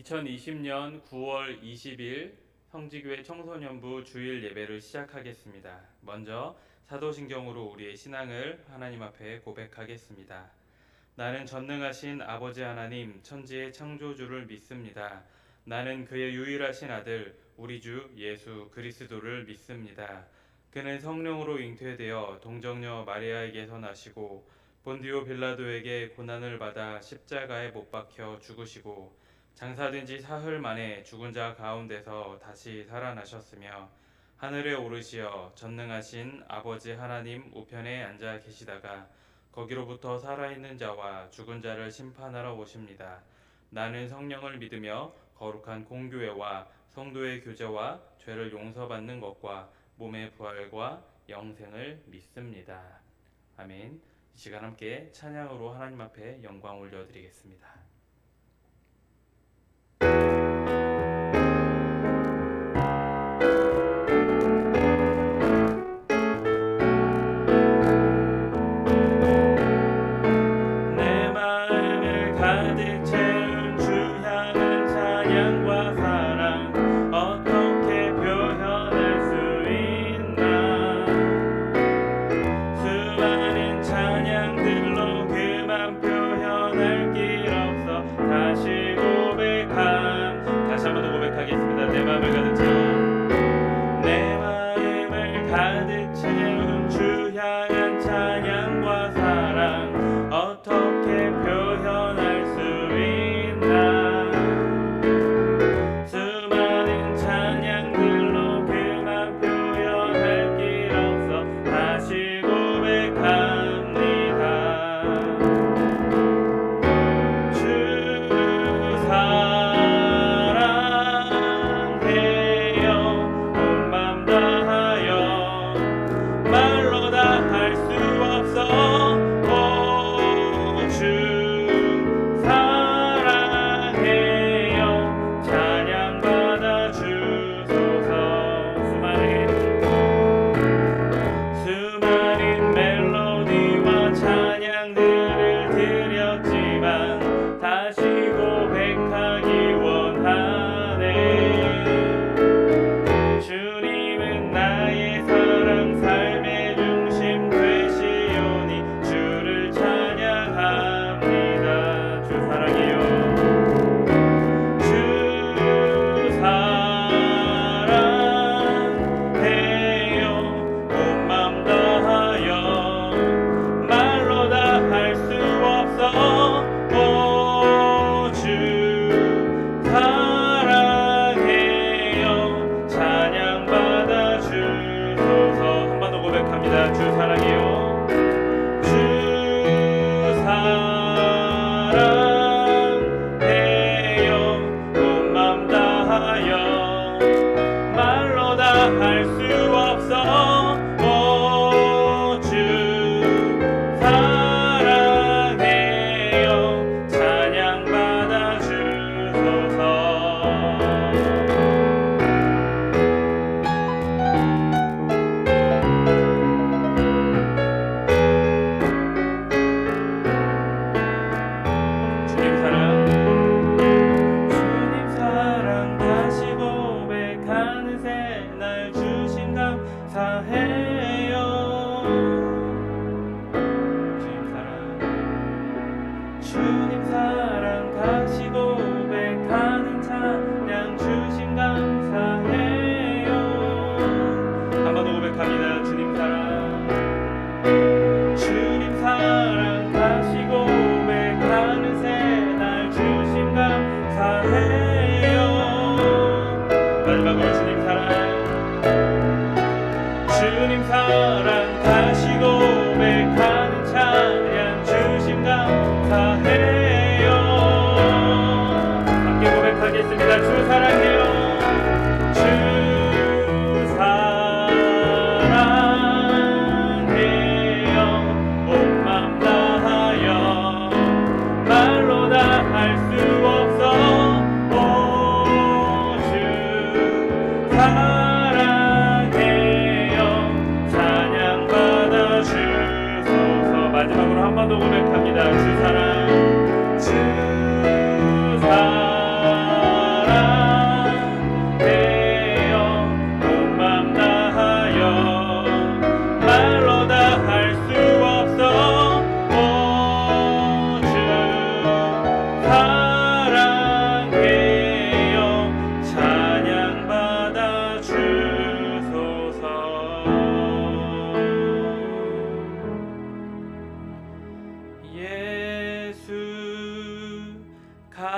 2020년 9월 20일 성지교회 청소년부 주일 예배를 시작하겠습니다. 먼저 사도신경으로 우리의 신앙을 하나님 앞에 고백하겠습니다. 나는 전능하신 아버지 하나님 천지의 창조주를 믿습니다. 나는 그의 유일하신 아들 우리 주 예수 그리스도를 믿습니다. 그는 성령으로 잉태되어 동정녀 마리아에게서 나시고 본디오 빌라도에게 고난을 받아 십자가에 못 박혀 죽으시고 장사된 지 사흘 만에 죽은 자 가운데서 다시 살아나셨으며 하늘에 오르시어 전능하신 아버지 하나님 우편에 앉아 계시다가 거기로부터 살아있는 자와 죽은 자를 심판하러 오십니다. 나는 성령을 믿으며 거룩한 공교회와 성도의 교제와 죄를 용서받는 것과 몸의 부활과 영생을 믿습니다. 아멘. 이 시간 함께 찬양으로 하나님 앞에 영광 올려드리겠습니다. 내 마음을 가득 채운 주 향한 찬양과 사랑 어떻게 표현할 수 있나. 수많은 찬양들로 그만 표현할 길 없어.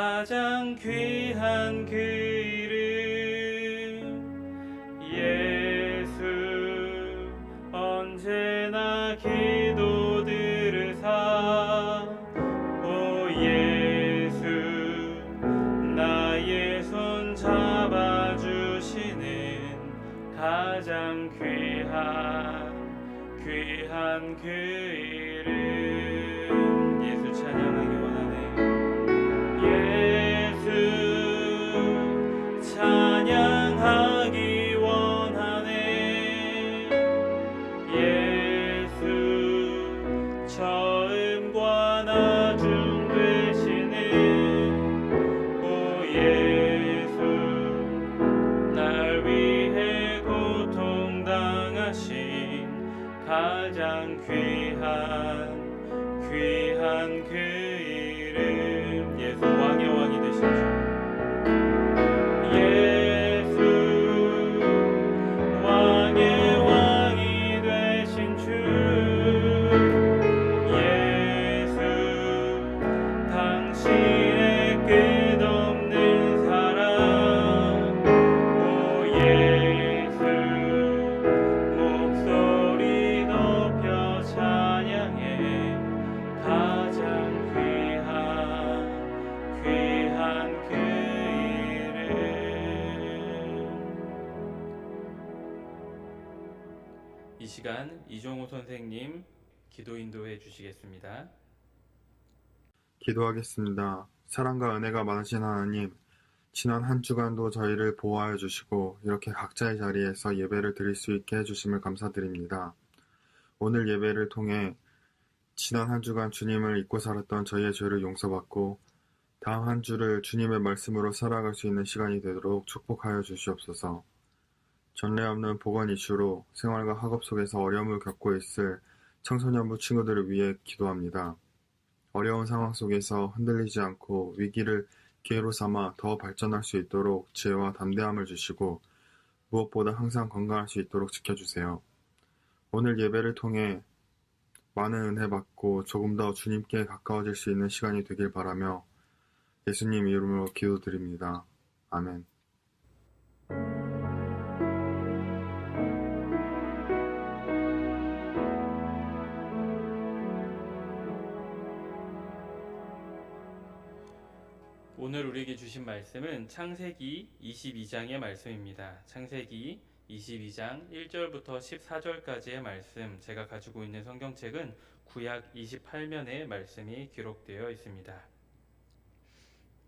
가장 귀한 그 이름 예수 언제나 기도 들으사 오 예수 나의 손 잡아주시는 가장 귀한 그 이름 예수 찬양하기 원하네 예수 찬양하기 원하네 예수 처음과 나중 되시는 오 예수 날 위해 고통당하신 가장 귀한 그 이름 예수 왕의 왕이 되신 주 예수 왕의 왕이 되신 주 예수 당신의 끝없는 사랑 오 예수 목소리 높여 찬양해 가장 귀한 그 이름 이 시간 이종호 선생님 기도 인도해 주시겠습니다. 기도하겠습니다. 사랑과 은혜가 많으신 하나님, 지난 한 주간도 저희를 보호하여 주시고 이렇게 각자의 자리에서 예배를 드릴 수 있게 해주심을 감사드립니다. 오늘 예배를 통해 지난 한 주간 주님을 잊고 살았던 저희의 죄를 용서받고 다음 한 주를 주님의 말씀으로 살아갈 수 있는 시간이 되도록 축복하여 주시옵소서. 전례 없는 보건 이슈로 생활과 학업 속에서 어려움을 겪고 있을 청소년부 친구들을 위해 기도합니다. 어려운 상황 속에서 흔들리지 않고 위기를 기회로 삼아 더 발전할 수 있도록 지혜와 담대함을 주시고 무엇보다 항상 건강할 수 있도록 지켜주세요. 오늘 예배를 통해 많은 은혜 받고 조금 더 주님께 가까워질 수 있는 시간이 되길 바라며 예수님 이름으로 기도드립니다. 아멘. 오늘 우리에게 주신 말씀은 창세기 22장의 말씀입니다. 창세기 22장 1절부터 14절까지의 말씀, 제가 가지고 있는 성경책은 구약 28면의 말씀이 기록되어 있습니다.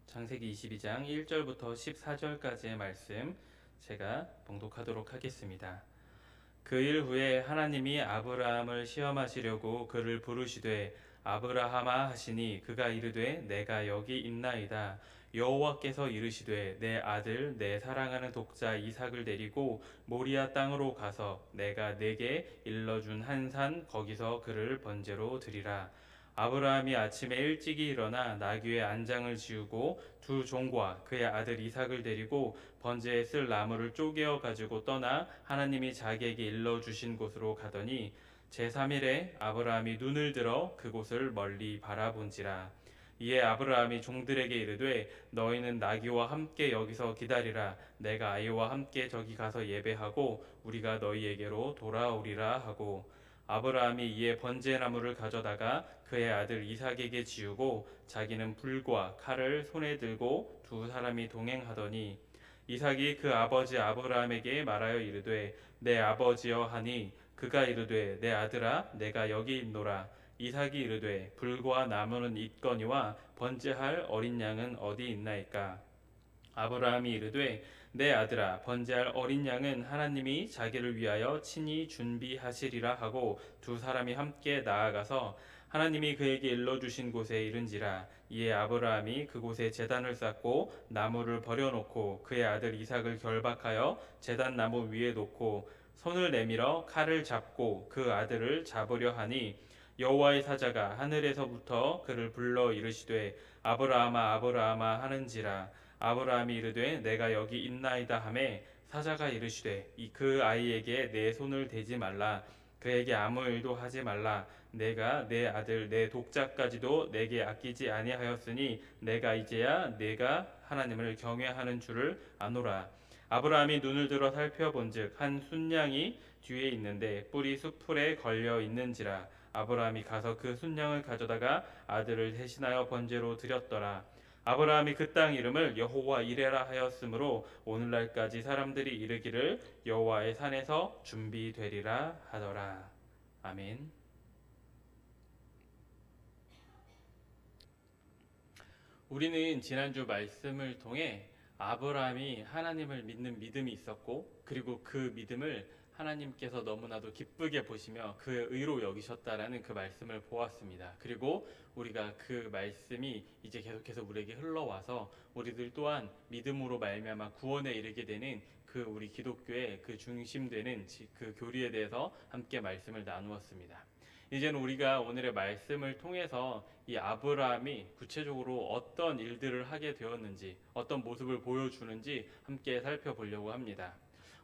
창세기 22장 1절부터 14절까지의 말씀 제가 봉독하도록 하겠습니다. 그 일 후에 하나님이 아브라함을 시험하시려고 그를 부르시되 아브라함아 하시니 그가 이르되 내가 여기 있나이다. 여호와께서 이르시되 내 아들 내 사랑하는 독자 이삭을 데리고 모리아 땅으로 가서 내가 네게 일러준 한 산 거기서 그를 번제로 드리라. 아브라함이 아침에 일찍이 일어나 나귀의 안장을 지우고 두 종과 그의 아들 이삭을 데리고 번제에 쓸 나무를 쪼개어 가지고 떠나 하나님이 자기에게 일러주신 곳으로 가더니 제3일에 아브라함이 눈을 들어 그곳을 멀리 바라본지라. 이에 아브라함이 종들에게 이르되 너희는 나귀와 함께 여기서 기다리라. 내가 아이와 함께 저기 가서 예배하고 우리가 너희에게로 돌아오리라 하고 아브라함이 이에 번제나무를 가져다가 그의 아들 이삭에게 지우고 자기는 불과 칼을 손에 들고 두 사람이 동행하더니 이삭이 그 아버지 아브라함에게 말하여 이르되 내 아버지여 하니 그가 이르되 내 아들아 내가 여기 있노라. 이삭이 이르되 불과 나무는 있거니와 번제할 어린 양은 어디 있나이까. 아브라함이 이르되 내 아들아 번제할 어린 양은 하나님이 자기를 위하여 친히 준비하시리라 하고 두 사람이 함께 나아가서 하나님이 그에게 일러주신 곳에 이른지라. 이에 아브라함이 그곳에 제단을 쌓고 나무를 버려놓고 그의 아들 이삭을 결박하여 제단 나무 위에 놓고 손을 내밀어 칼을 잡고 그 아들을 잡으려 하니 여호와의 사자가 하늘에서부터 그를 불러 이르시되 아브라함아 아브라함아 하는지라. 아브라함이 이르되 내가 여기 있나이다 하매 사자가 이르시되 그 아이에게 내 손을 대지 말라. 그에게 아무 일도 하지 말라. 내가 내 아들 내 독자까지도 내게 아끼지 아니하였으니 내가 이제야 내가 하나님을 경외하는 줄을 아노라. 아브라함이 눈을 들어 살펴본즉 한 순양이 뒤에 있는데 뿔이 숫풀에 걸려 있는지라. 아브라함이 가서 그 순양을 가져다가 아들을 대신하여 번제로 드렸더라. 아브라함이 그 땅 이름을 여호와 이레라 하였으므로 오늘날까지 사람들이 이르기를 여호와의 산에서 준비되리라 하더라. 아멘. 우리는 지난주 말씀을 통해 아브라함이 하나님을 믿는 믿음이 있었고, 그리고 그 믿음을 하나님께서 너무나도 기쁘게 보시며 그 의로 여기셨다라는 그 말씀을 보았습니다. 그리고 우리가 그 말씀이 이제 계속해서 우리에게 흘러와서 우리들 또한 믿음으로 말미암아 구원에 이르게 되는 그 우리 기독교의 그 중심되는 그 교리에 대해서 함께 말씀을 나누었습니다. 이제는 우리가 오늘의 말씀을 통해서 이 아브라함이 구체적으로 어떤 일들을 하게 되었는지, 어떤 모습을 보여주는지 함께 살펴보려고 합니다.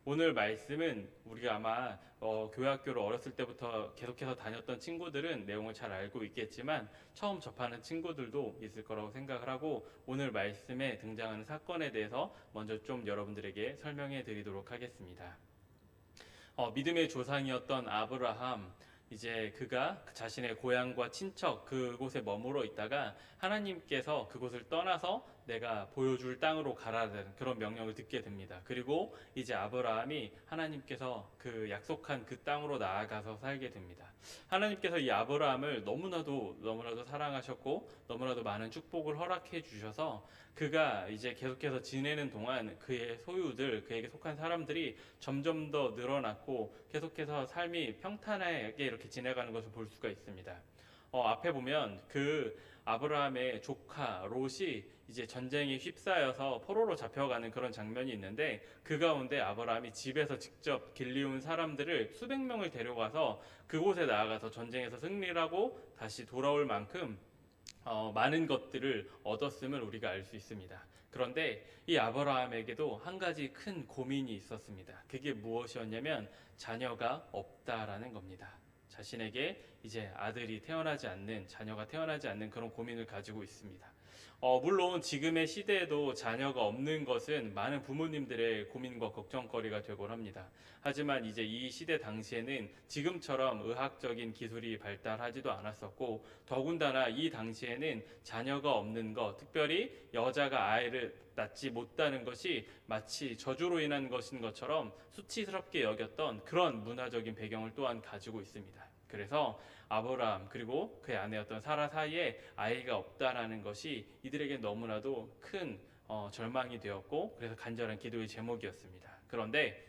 오늘 말씀은 우리가 아마 교회학교를 어렸을 때부터 계속해서 다녔던 친구들은 내용을 잘 알고 있겠지만 처음 접하는 친구들도 있을 거라고 생각을 하고, 오늘 말씀에 등장하는 사건에 대해서 먼저 좀 여러분들에게 설명해 드리도록 하겠습니다. 믿음의 조상이었던 아브라함, 이제 그가 자신의 고향과 친척 그곳에 머물러 있다가 하나님께서 그곳을 떠나서 내가 보여줄 땅으로 가라는 그런 명령을 듣게 됩니다. 그리고 이제 아브라함이 하나님께서 그 약속한 그 땅으로 나아가서 살게 됩니다. 하나님께서 이 아브라함을 너무나도 사랑하셨고 너무나도 많은 축복을 허락해 주셔서 그가 이제 계속해서 지내는 동안 그의 소유들, 그에게 속한 사람들이 점점 더 늘어났고 계속해서 삶이 평탄하게 이렇게 지내가는 것을 볼 수가 있습니다. 앞에 보면 그 아브라함의 조카 롯이 이제 전쟁에 휩싸여서 포로로 잡혀가는 그런 장면이 있는데, 그 가운데 아브라함이 집에서 직접 길리운 사람들을 수백 명을 데려가서 그곳에 나아가서 전쟁에서 승리를 하고 다시 돌아올 만큼 많은 것들을 얻었음을 우리가 알 수 있습니다. 그런데 이 아브라함에게도 한 가지 큰 고민이 있었습니다. 그게 무엇이었냐면 자녀가 없다라는 겁니다. 자신에게 이제 아들이 태어나지 않는, 자녀가 태어나지 않는 그런 고민을 가지고 있습니다. 물론 지금의 시대에도 자녀가 없는 것은 많은 부모님들의 고민과 걱정거리가 되곤 합니다. 하지만 이제 이 시대 당시에는 지금처럼 의학적인 기술이 발달하지도 않았었고, 더군다나 이 당시에는 자녀가 없는 것, 특별히 여자가 아이를 낳지 못하는 것이 마치 저주로 인한 것인 것처럼 수치스럽게 여겼던 그런 문화적인 배경을 또한 가지고 있습니다. 그래서 아브라함 그리고 그의 아내였던 사라 사이에 아이가 없다라는 것이 이들에게 너무나도 큰 절망이 되었고, 그래서 간절한 기도의 제목이었습니다. 그런데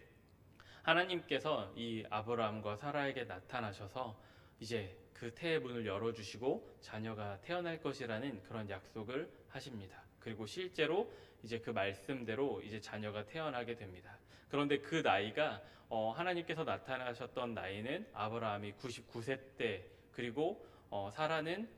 하나님께서 이 아브라함과 사라에게 나타나셔서 이제 그 태의 문을 열어주시고 자녀가 태어날 것이라는 그런 약속을 하십니다. 그리고 실제로 이제 그 말씀대로 이제 자녀가 태어나게 됩니다. 그런데 그 나이가 하나님께서 나타나셨던 나이는 아브라함이 99세 때, 그리고 사라는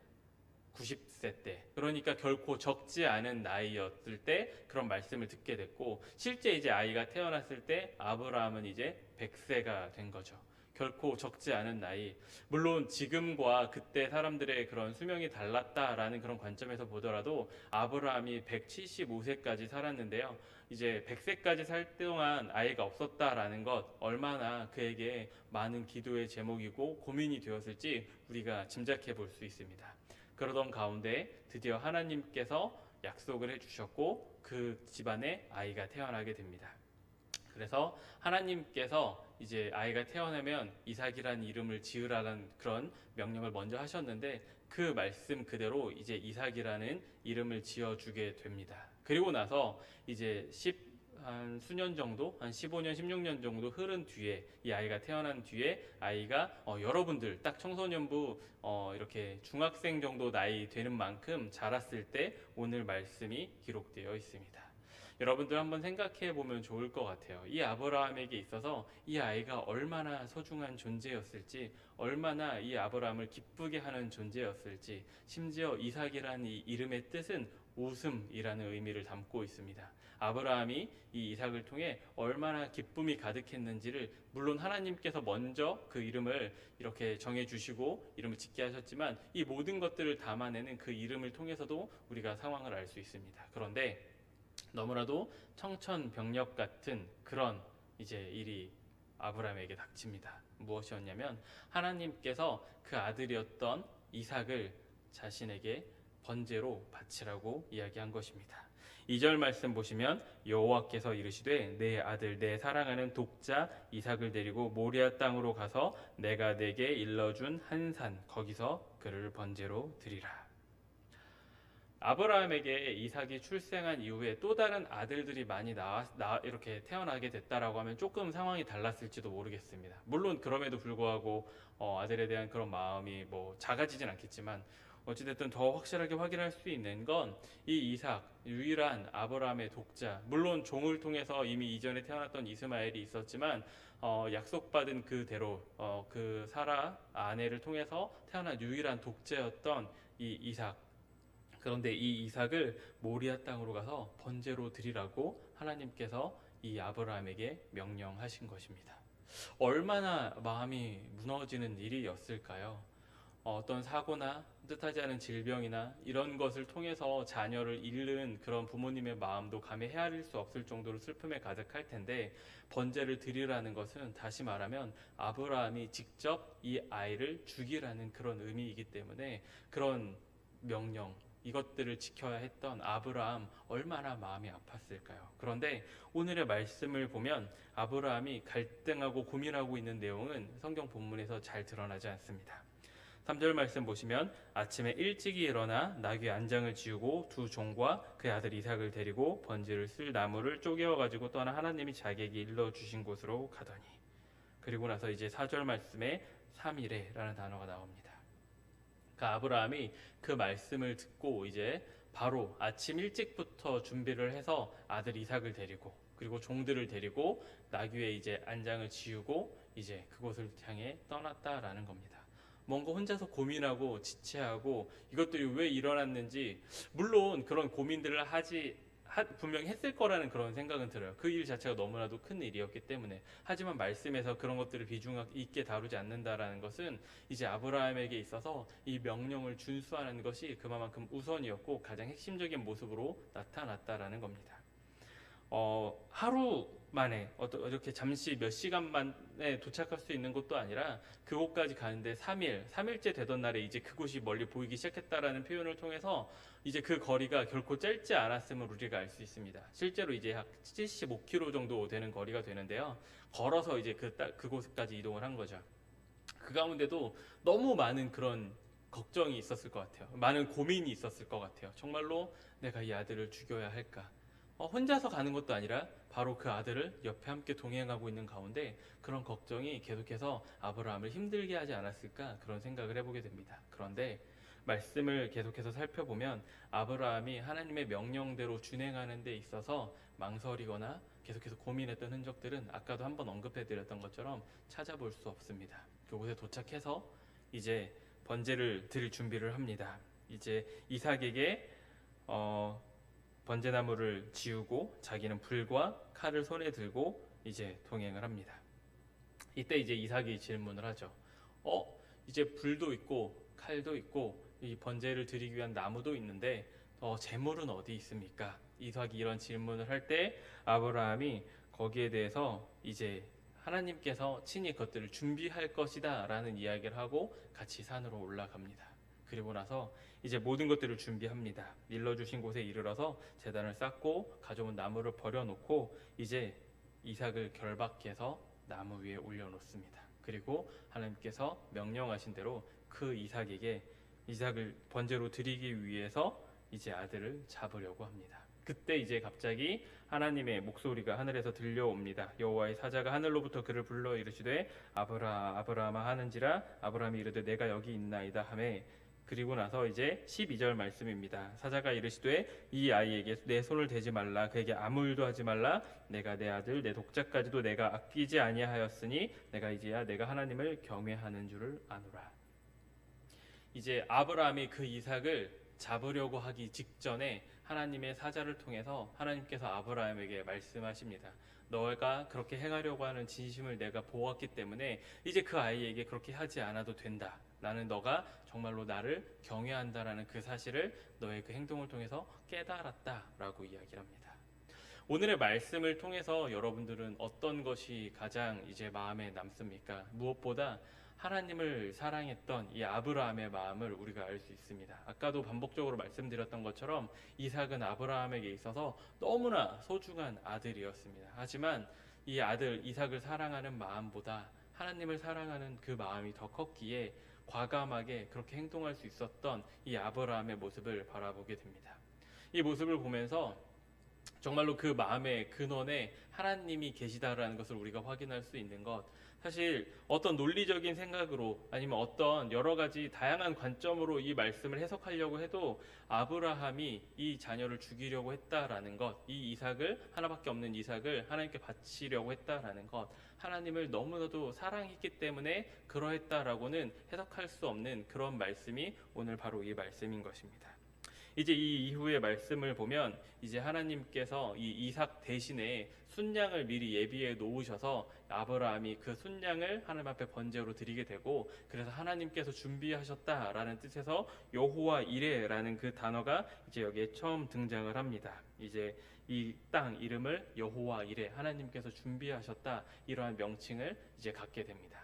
90세 때, 그러니까 결코 적지 않은 나이였을 때 그런 말씀을 듣게 됐고, 실제 이제 아이가 태어났을 때 아브라함은 이제 100세가 된 거죠. 결코 적지 않은 나이. 물론 지금과 그때 사람들의 그런 수명이 달랐다라는 그런 관점에서 보더라도 아브라함이 175세까지 살았는데요. 이제 100세까지 살 동안 아이가 없었다라는 것, 얼마나 그에게 많은 기도의 제목이고 고민이 되었을지 우리가 짐작해 볼 수 있습니다. 그러던 가운데 드디어 하나님께서 약속을 해주셨고 그 집안에 아이가 태어나게 됩니다. 그래서 하나님께서 이제 아이가 태어나면 이삭이라는 이름을 지으라는 그런 명령을 먼저 하셨는데, 그 말씀 그대로 이제 이삭이라는 이름을 지어주게 됩니다. 그리고 나서 이제 한 수년 정도, 한 15년, 16년 정도 흐른 뒤에, 이 아이가 태어난 뒤에 아이가 여러분들 딱 청소년부 이렇게 중학생 정도 나이 되는 만큼 자랐을 때 오늘 말씀이 기록되어 있습니다. 여러분들 한번 생각해 보면 좋을 것 같아요. 이 아브라함에게 있어서 이 아이가 얼마나 소중한 존재였을지, 얼마나 이 아브라함을 기쁘게 하는 존재였을지, 심지어 이삭이라는 이 이름의 뜻은 웃음이라는 의미를 담고 있습니다. 아브라함이 이 이삭을 통해 얼마나 기쁨이 가득했는지를, 물론 하나님께서 먼저 그 이름을 이렇게 정해주시고 이름을 짓게 하셨지만 이 모든 것들을 담아내는 그 이름을 통해서도 우리가 상황을 알 수 있습니다. 그런데 너무나도 청천벽력 같은 그런 이제 일이 아브라함에게 닥칩니다. 무엇이었냐면 하나님께서 그 아들이었던 이삭을 자신에게 번제로 바치라고 이야기한 것입니다. 2절 말씀 보시면 여호와께서 이르시되 내 아들 내 사랑하는 독자 이삭을 데리고 모리아 땅으로 가서 내가 내게 일러준 한 산 거기서 그를 번제로 드리라. 아브라함에게 이삭이 출생한 이후에 또 다른 아들들이 많이 이렇게 태어나게 됐다라고 하면 조금 상황이 달랐을지도 모르겠습니다. 물론 그럼에도 불구하고 아들에 대한 그런 마음이 뭐 작아지진 않겠지만 어찌됐든 더 확실하게 확인할 수 있는 건 이 이삭, 유일한 아브라함의 독자, 물론 종을 통해서 이미 이전에 태어났던 이스마엘이 있었지만 약속받은 그대로 그 사라 아내를 통해서 태어난 유일한 독자였던 이 이삭. 그런데 이 이삭을 모리아 땅으로 가서 번제로 드리라고 하나님께서 이 아브라함에게 명령하신 것입니다. 얼마나 마음이 무너지는 일이었을까요? 어떤 사고나 뜻하지 않은 질병이나 이런 것을 통해서 자녀를 잃는 그런 부모님의 마음도 감히 헤아릴 수 없을 정도로 슬픔에 가득할 텐데, 번제를 드리라는 것은 다시 말하면 아브라함이 직접 이 아이를 죽이라는 그런 의미이기 때문에 그런 명령, 이것들을 지켜야 했던 아브라함 얼마나 마음이 아팠을까요? 그런데 오늘의 말씀을 보면 아브라함이 갈등하고 고민하고 있는 내용은 성경 본문에서 잘 드러나지 않습니다. 3절 말씀 보시면 아침에 일찍이 일어나 나귀 안장을 지우고 두 종과 그의 아들 이삭을 데리고 번제를 쓸 나무를 쪼개어 가지고 떠나 하나님이 자기에게 일러 주신 곳으로 가더니, 그리고 나서 이제 4절 말씀에 3일에라는 단어가 나옵니다. 그 아브라함이 그 말씀을 듣고 이제 바로 아침 일찍부터 준비를 해서 아들 이삭을 데리고 그리고 종들을 데리고 나귀에 이제 안장을 지우고 이제 그곳을 향해 떠났다라는 겁니다. 뭔가 혼자서 고민하고 지체하고 이것들이 왜 일어났는지, 물론 그런 고민들을 분명히 했을 거라는 그런 생각은 들어요. 그 일 자체가 너무나도 큰 일이었기 때문에. 하지만 말씀에서 그런 것들을 비중 있게 다루지 않는다라는 것은 이제 아브라함에게 있어서 이 명령을 준수하는 것이 그만큼 우선이었고 가장 핵심적인 모습으로 나타났다라는 겁니다. 하루 만에 이렇게 잠시 몇 시간 만에 도착할 수 있는 것도 아니라 그곳까지 가는데 3일째 되던 날에 이제 그곳이 멀리 보이기 시작했다라는 표현을 통해서 이제 그 거리가 결코 짧지 않았음을 우리가 알 수 있습니다. 실제로 이제 약 75km 정도 되는 거리가 되는데요. 걸어서 이제 그곳까지 이동을 한 거죠. 그 가운데도 너무 많은 그런 걱정이 있었을 것 같아요. 많은 고민이 있었을 것 같아요. 정말로 내가 이 아들을 죽여야 할까? 혼자서 가는 것도 아니라 바로 그 아들을 옆에 함께 동행하고 있는 가운데 그런 걱정이 계속해서 아브라함을 힘들게 하지 않았을까, 그런 생각을 해보게 됩니다. 그런데 말씀을 계속해서 살펴보면 아브라함이 하나님의 명령대로 준행하는 데 있어서 망설이거나 계속해서 고민했던 흔적들은 아까도 한번 언급해드렸던 것처럼 찾아볼 수 없습니다. 그곳에 도착해서 이제 번제를 드릴 준비를 합니다. 이제 이삭에게 번제나무를 지우고 자기는 불과 칼을 손에 들고 이제 동행을 합니다. 이때 이제 이삭이 질문을 하죠. 이제 불도 있고 칼도 있고 이 번제를 드리기 위한 나무도 있는데 재물은 어디 있습니까? 이삭이 이런 질문을 할 때 아브라함이 거기에 대해서 이제 하나님께서 친히 그것들을 준비할 것이다 라는 이야기를 하고 같이 산으로 올라갑니다. 그리고 나서 이제 모든 것들을 준비합니다. 일러주신 곳에 이르러서 제단을 쌓고 가져온 나무를 버려놓고 이제 이삭을 결박해서 나무 위에 올려놓습니다. 그리고 하나님께서 명령하신 대로 그 이삭을 번제로 드리기 위해서 이제 아들을 잡으려고 합니다. 그때 이제 갑자기 하나님의 목소리가 하늘에서 들려옵니다. 여호와의 사자가 하늘로부터 그를 불러 이르시되 아브라함아 하는지라. 아브라함이 이르되 내가 여기 있나이다 하매, 그리고 나서 이제 12절 말씀입니다. 사자가 이르시되 이 아이에게 내 손을 대지 말라, 그에게 아무 일도 하지 말라. 내가 내 아들 내 독자까지도 내가 아끼지 아니하였으니 내가 이제야 내가 하나님을 경외하는 줄을 아노라. 이제 아브라함이 그 이삭을 잡으려고 하기 직전에 하나님의 사자를 통해서 하나님께서 아브라함에게 말씀하십니다. 너가 그렇게 행하려고 하는 진심을 내가 보았기 때문에 이제 그 아이에게 그렇게 하지 않아도 된다. 나는 너가 정말로 나를 경외한다라는 그 사실을 너의 그 행동을 통해서 깨달았다라고 이야기를 합니다. 오늘의 말씀을 통해서 여러분들은 어떤 것이 가장 이제 마음에 남습니까? 무엇보다 하나님을 사랑했던 이 아브라함의 마음을 우리가 알 수 있습니다. 아까도 반복적으로 말씀드렸던 것처럼 이삭은 아브라함에게 있어서 너무나 소중한 아들이었습니다. 하지만 이 아들 이삭을 사랑하는 마음보다 하나님을 사랑하는 그 마음이 더 컸기에 과감하게 그렇게 행동할 수 있었던 이 아브라함의 모습을 바라보게 됩니다. 이 모습을 보면서 정말로 그 마음의 근원에 하나님이 계시다라는 것을 우리가 확인할 수 있는 것, 사실 어떤 논리적인 생각으로 아니면 어떤 여러 가지 다양한 관점으로 이 말씀을 해석하려고 해도 아브라함이 이 자녀를 죽이려고 했다라는 것, 이 이삭을 하나밖에 없는 이삭을 하나님께 바치려고 했다라는 것, 하나님을 너무나도 사랑했기 때문에 그러했다라고는 해석할 수 없는 그런 말씀이 오늘 바로 이 말씀인 것입니다. 이제 이 이후의 말씀을 보면 이제 하나님께서 이 이삭 대신에 순양을 미리 예비해 놓으셔서 아브라함이 그 순양을 하나님 앞에 번제로 드리게 되고, 그래서 하나님께서 준비하셨다라는 뜻에서 여호와 이레라는 그 단어가 이제 여기에 처음 등장을 합니다. 이제 이 땅 이름을 여호와 이레, 하나님께서 준비하셨다, 이러한 명칭을 이제 갖게 됩니다.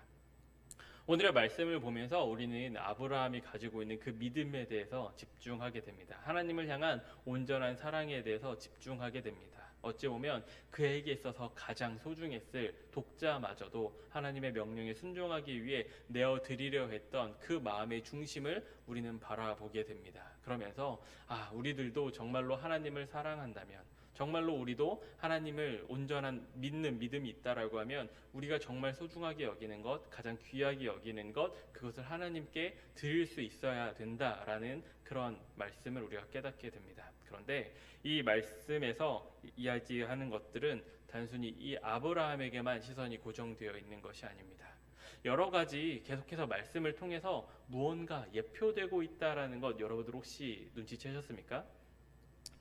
오늘의 말씀을 보면서 우리는 아브라함이 가지고 있는 그 믿음에 대해서 집중하게 됩니다. 하나님을 향한 온전한 사랑에 대해서 집중하게 됩니다. 어찌 보면 그에게 있어서 가장 소중했을 독자마저도 하나님의 명령에 순종하기 위해 내어드리려 했던 그 마음의 중심을 우리는 바라보게 됩니다. 그러면서 우리들도 정말로 하나님을 사랑한다면, 정말로 우리도 하나님을 온전한 믿는 믿음이 있다라고 하면 우리가 정말 소중하게 여기는 것, 가장 귀하게 여기는 것, 그것을 하나님께 드릴 수 있어야 된다라는 그런 말씀을 우리가 깨닫게 됩니다. 그런데 이 말씀에서 이야기하는 것들은 단순히 이 아브라함에게만 시선이 고정되어 있는 것이 아닙니다. 여러 가지 계속해서 말씀을 통해서 무언가 예표되고 있다라는 것 여러분들 혹시 눈치채셨습니까?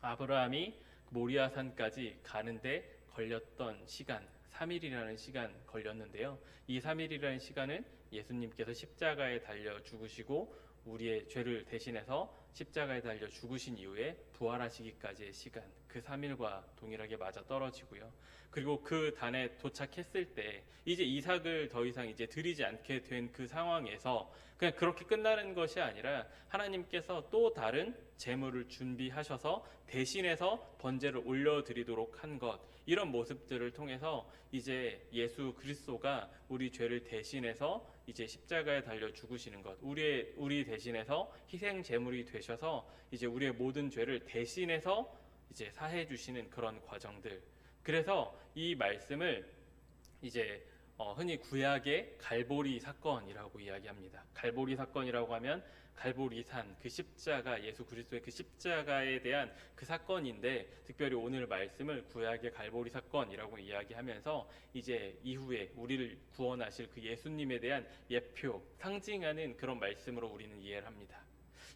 아브라함이 모리아산까지 가는데 걸렸던 시간, 3일이라는 시간 걸렸는데요. 이 3일이라는 시간은 예수님께서 십자가에 달려 죽으시고 우리의 죄를 대신해서 십자가에 달려 죽으신 이후에 부활하시기까지의 시간, 그 3일과 동일하게 맞아 떨어지고요. 그리고 그 단에 도착했을 때 이제 이삭을 더 이상 이제 드리지 않게 된 그 상황에서 그냥 그렇게 끝나는 것이 아니라 하나님께서 또 다른 제물을 준비하셔서 대신해서 번제를 올려드리도록 한 것, 이런 모습들을 통해서 이제 예수 그리스도가 우리 죄를 대신해서 이제 십자가에 달려 죽으시는 것, 우리 대신해서 희생 제물이 되셔서 이제 우리의 모든 죄를 대신해서 이제 사해 주시는 그런 과정들. 그래서 이 말씀을 이제 흔히 구약의 갈보리 사건이라고 이야기합니다. 갈보리 사건이라고 하면 갈보리산, 그 십자가, 예수 그리스도의 그 십자가에 대한 그 사건인데, 특별히 오늘 말씀을 구약의 갈보리 사건이라고 이야기하면서 이제 이후에 우리를 구원하실 그 예수님에 대한 예표, 상징하는 그런 말씀으로 우리는 이해를 합니다.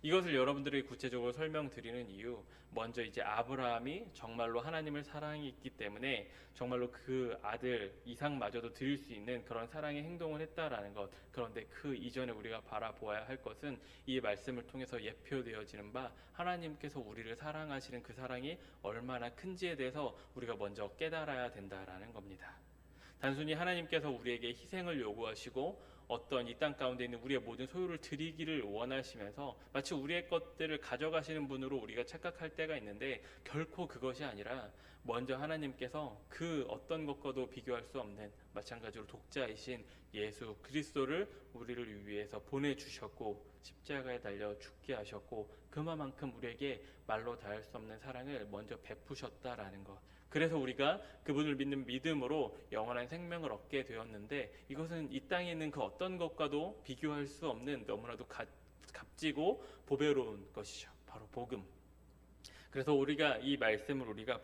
이것을 여러분들에게 구체적으로 설명드리는 이유, 먼저 이제 아브라함이 정말로 하나님을 사랑했기 때문에 정말로 그 아들 이삭마저도 드릴 수 있는 그런 사랑의 행동을 했다라는 것. 그런데 그 이전에 우리가 바라보아야 할 것은 이 말씀을 통해서 예표되어지는 바 하나님께서 우리를 사랑하시는 그 사랑이 얼마나 큰지에 대해서 우리가 먼저 깨달아야 된다라는 겁니다. 단순히 하나님께서 우리에게 희생을 요구하시고 어떤 이 땅 가운데 있는 우리의 모든 소유를 드리기를 원하시면서 마치 우리의 것들을 가져가시는 분으로 우리가 착각할 때가 있는데, 결코 그것이 아니라 먼저 하나님께서 그 어떤 것과도 비교할 수 없는 마찬가지로 독자이신 예수 그리스도를 우리를 위해서 보내주셨고 십자가에 달려 죽게 하셨고 그만큼 우리에게 말로 다할 수 없는 사랑을 먼저 베푸셨다라는 것. 그래서 우리가 그분을 믿는 믿음으로 영원한 생명을 얻게 되었는데, 이것은 이 땅에 있는 그 어떤 것과도 비교할 수 없는 너무나도 값지고 보배로운 것이죠. 바로 복음. 그래서 우리가 이 말씀을 우리가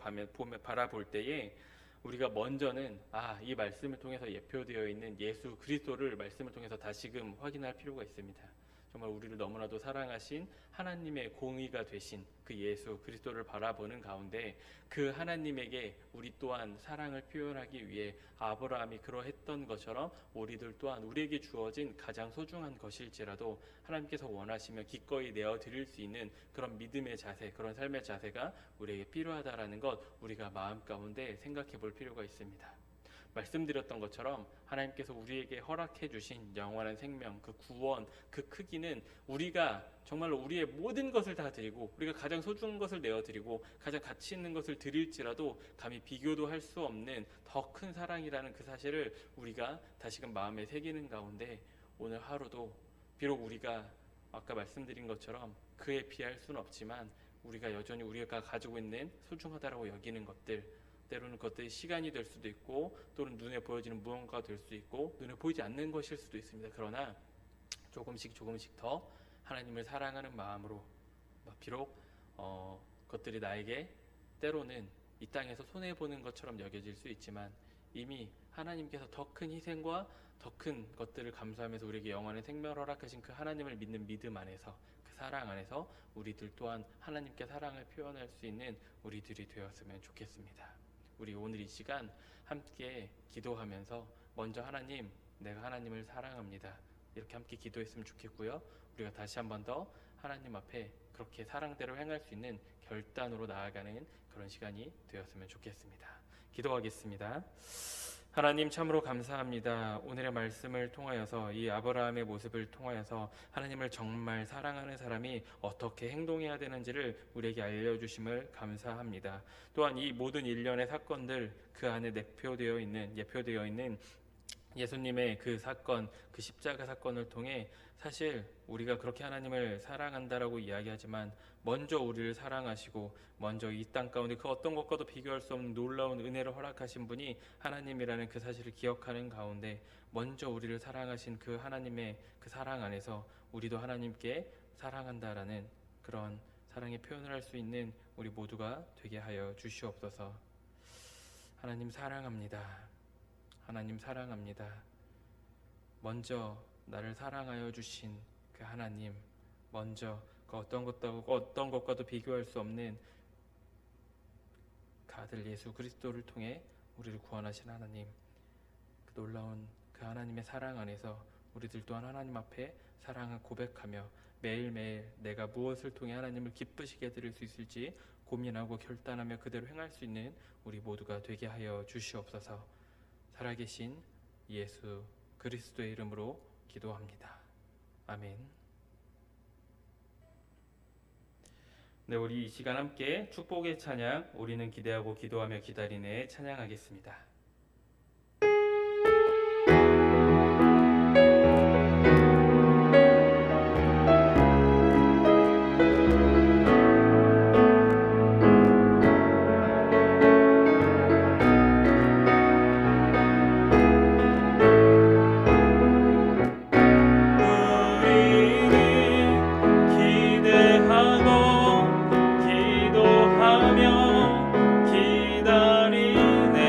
바라볼 때에 우리가 먼저는 이 말씀을 통해서 예표되어 있는 예수 그리스도를 말씀을 통해서 다시금 확인할 필요가 있습니다. 정말 우리를 너무나도 사랑하신 하나님의 공의가 되신 그 예수 그리스도를 바라보는 가운데 그 하나님에게 우리 또한 사랑을 표현하기 위해 아브라함이 그러했던 것처럼 우리들 또한 우리에게 주어진 가장 소중한 것일지라도 하나님께서 원하시면 기꺼이 내어드릴 수 있는 그런 믿음의 자세, 그런 삶의 자세가 우리에게 필요하다라는 것 우리가 마음 가운데 생각해 볼 필요가 있습니다. 말씀드렸던 것처럼 하나님께서 우리에게 허락해 주신 영원한 생명, 그 구원, 그 크기는 우리가 정말로 우리의 모든 것을 다 드리고 우리가 가장 소중한 것을 내어드리고 가장 가치 있는 것을 드릴지라도 감히 비교도 할 수 없는 더 큰 사랑이라는 그 사실을 우리가 다시금 마음에 새기는 가운데 오늘 하루도 비록 우리가 아까 말씀드린 것처럼 그에 비할 수는 없지만 우리가 여전히 우리가 가지고 있는 소중하다라고 여기는 것들, 때로는 그것들이 시간이 될 수도 있고 또는 눈에 보여지는 무언가가 될 수도 있고 눈에 보이지 않는 것일 수도 있습니다. 그러나 조금씩 더 하나님을 사랑하는 마음으로 비록 그것들이 나에게 때로는 이 땅에서 손해보는 것처럼 여겨질 수 있지만 이미 하나님께서 더 큰 희생과 더 큰 것들을 감수하면서 우리에게 영원한 생명을 허락하신 그 하나님을 믿는 믿음 안에서 그 사랑 안에서 우리들 또한 하나님께 사랑을 표현할 수 있는 우리들이 되었으면 좋겠습니다. 우리 오늘 이 시간 함께 기도하면서 먼저 하나님, 내가 하나님을 사랑합니다. 이렇게 함께 기도했으면 좋겠고요. 우리가 다시 한 번 더 하나님 앞에 그렇게 사랑대로 행할 수 있는 결단으로 나아가는 그런 시간이 되었으면 좋겠습니다. 기도하겠습니다. 하나님 참으로 감사합니다. 오늘의 말씀을 통하여서 이 아브라함의 모습을 통하여서 하나님을 정말 사랑하는 사람이 어떻게 행동해야 되는지를 우리에게 알려주심을 감사합니다. 또한 이 모든 일련의 사건들 그 안에 예표되어 있는 예수님의 그 사건, 그 십자가 사건을 통해 사실 우리가 그렇게 하나님을 사랑한다라고 이야기하지만 먼저 우리를 사랑하시고 먼저 이 땅 가운데 그 어떤 것과도 비교할 수 없는 놀라운 은혜를 허락하신 분이 하나님이라는 그 사실을 기억하는 가운데 먼저 우리를 사랑하신 그 하나님의 그 사랑 안에서 우리도 하나님께 사랑한다라는 그런 사랑의 표현을 할 수 있는 우리 모두가 되게 하여 주시옵소서. 하나님 사랑합니다. 하나님 사랑합니다. 먼저 나를 사랑하여 주신 그 하나님, 먼저 그 어떤 것과도 비교할 수 없는 그 아들 예수 그리스도를 통해 우리를 구원하신 하나님, 그 놀라운 그 하나님의 사랑 안에서 우리들 또한 하나님 앞에 사랑을 고백하며 매일매일 내가 무엇을 통해 하나님을 기쁘시게 드릴 수 있을지 고민하고 결단하며 그대로 행할 수 있는 우리 모두가 되게 하여 주시옵소서. 살아계신 예수 그리스도의 이름으로 기도합니다. 아멘. 네, 우리 이 시간 함께 축복의 찬양, 우리는 기대하고 기도하며 기다리네 찬양하겠습니다. 기도하며 기다리네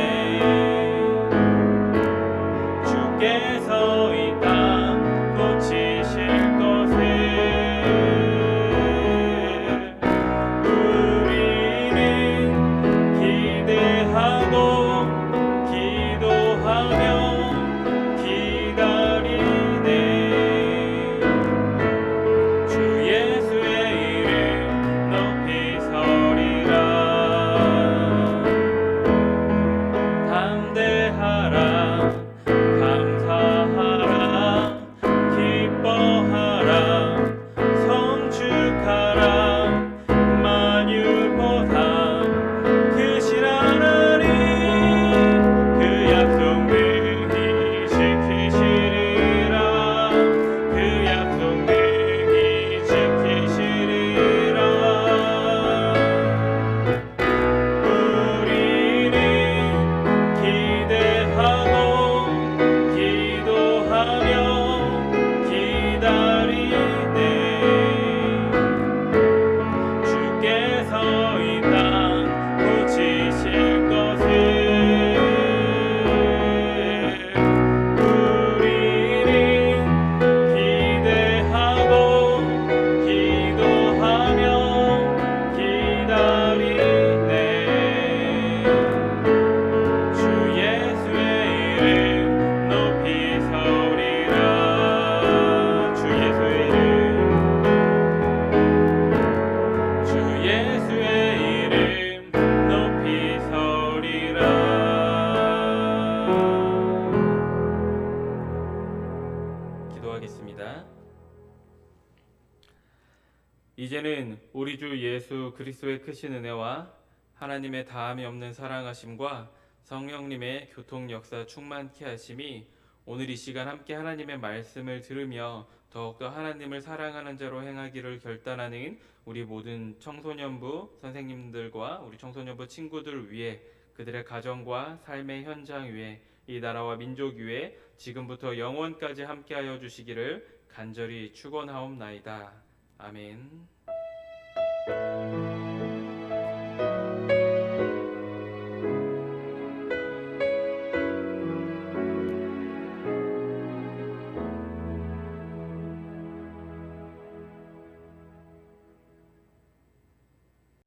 우리 주 예수 그리스도의 크신 은혜와 하나님의 다함이 없는 사랑하심과 성령님의 교통 역사 충만케 하심이 오늘 이 시간 함께 하나님의 말씀을 들으며 더욱더 하나님을 사랑하는 자로 행하기를 결단하는 우리 모든 청소년부 선생님들과 우리 청소년부 친구들 위해 그들의 가정과 삶의 현장 위에 이 나라와 민족 위에 지금부터 영원까지 함께하여 주시기를 간절히 축원하옵나이다. 아멘.